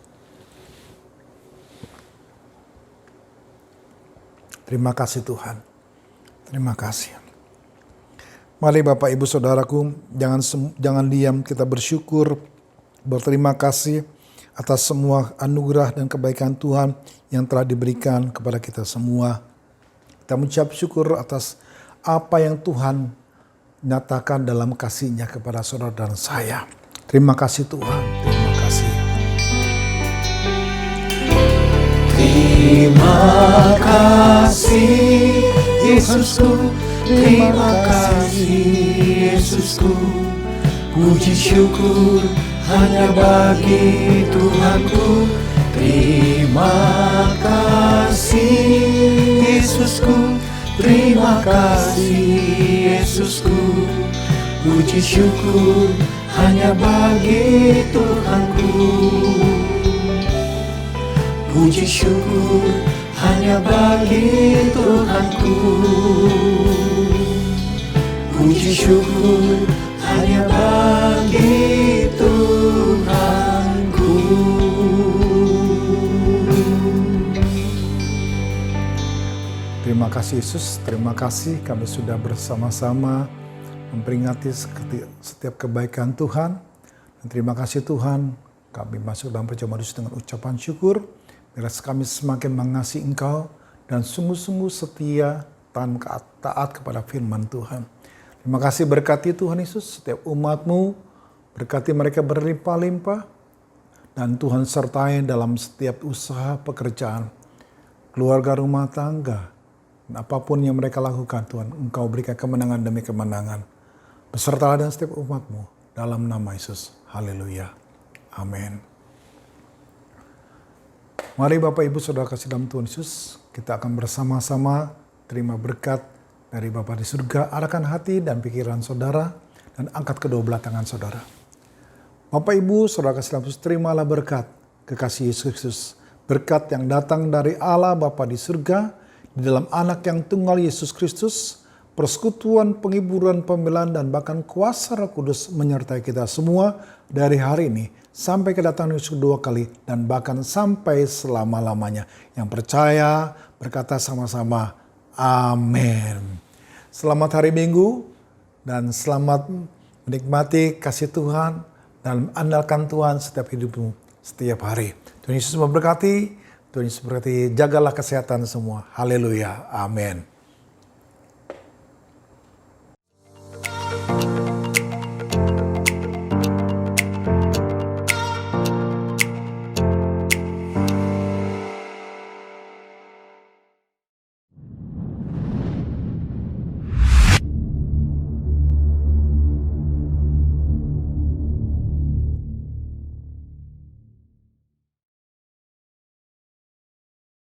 Terima kasih Tuhan. Terima kasih. Mari Bapak Ibu Saudaraku, jangan diam, kita bersyukur, berterima kasih atas semua anugerah dan kebaikan Tuhan yang telah diberikan kepada kita semua. Kita mengucap syukur atas apa yang Tuhan nyatakan dalam kasih-Nya kepada saudara dan saya. Terima kasih Tuhan, terima kasih. Terima kasih Yesusku, terima kasih Yesusku. Puji syukur hanya bagi Tuhanku. Terima kasih Yesusku, terima kasih Yesusku. Puji syukur hanya bagi Tuhanku. Puji syukur hanya bagi Tuhanku. Puji syukur hanya bagi Tuhanku. Terima kasih Yesus, terima kasih kami sudah bersama-sama memperingati setiap kebaikan Tuhan. Dan terima kasih Tuhan, kami masuk dalam perjamuan kudus dengan ucapan syukur. Biar kami semakin mengasihi Engkau dan sungguh-sungguh setia dan taat kepada firman Tuhan. Terima kasih berkati Tuhan Yesus setiap umat-Mu, berkati mereka berlimpah-limpah, dan Tuhan sertai dalam setiap usaha pekerjaan, keluarga rumah tangga, dan apapun yang mereka lakukan Tuhan, Engkau berikan kemenangan demi kemenangan. Besertalah dengan setiap umat-Mu, dalam nama Yesus. Haleluya. Amin. Mari Bapak Ibu Saudara kasih dalam Tuhan Yesus, kita akan bersama-sama terima berkat dari Bapa di surga. Arahkan hati dan pikiran saudara dan angkat kedua belah tangan saudara. Bapak Ibu Saudara kasih dalam Yesus, terimalah berkat kekasih Yesus Kristus. Berkat yang datang dari Allah Bapa di surga, di dalam anak yang tunggal Yesus Kristus, persekutuan, penghiburan, pembelaan, dan bahkan kuasa Roh Kudus menyertai kita semua dari hari ini sampai kedatangan Yesus kedua kali dan bahkan sampai selama-lamanya. Yang percaya berkata sama-sama, amin. Selamat hari Minggu dan selamat menikmati kasih Tuhan dan andalkan Tuhan setiap hidupmu. setiap hari. Tuhan Yesus memberkati, Tuhan Yesus berkati, jagalah kesehatan semua. Haleluya, amin.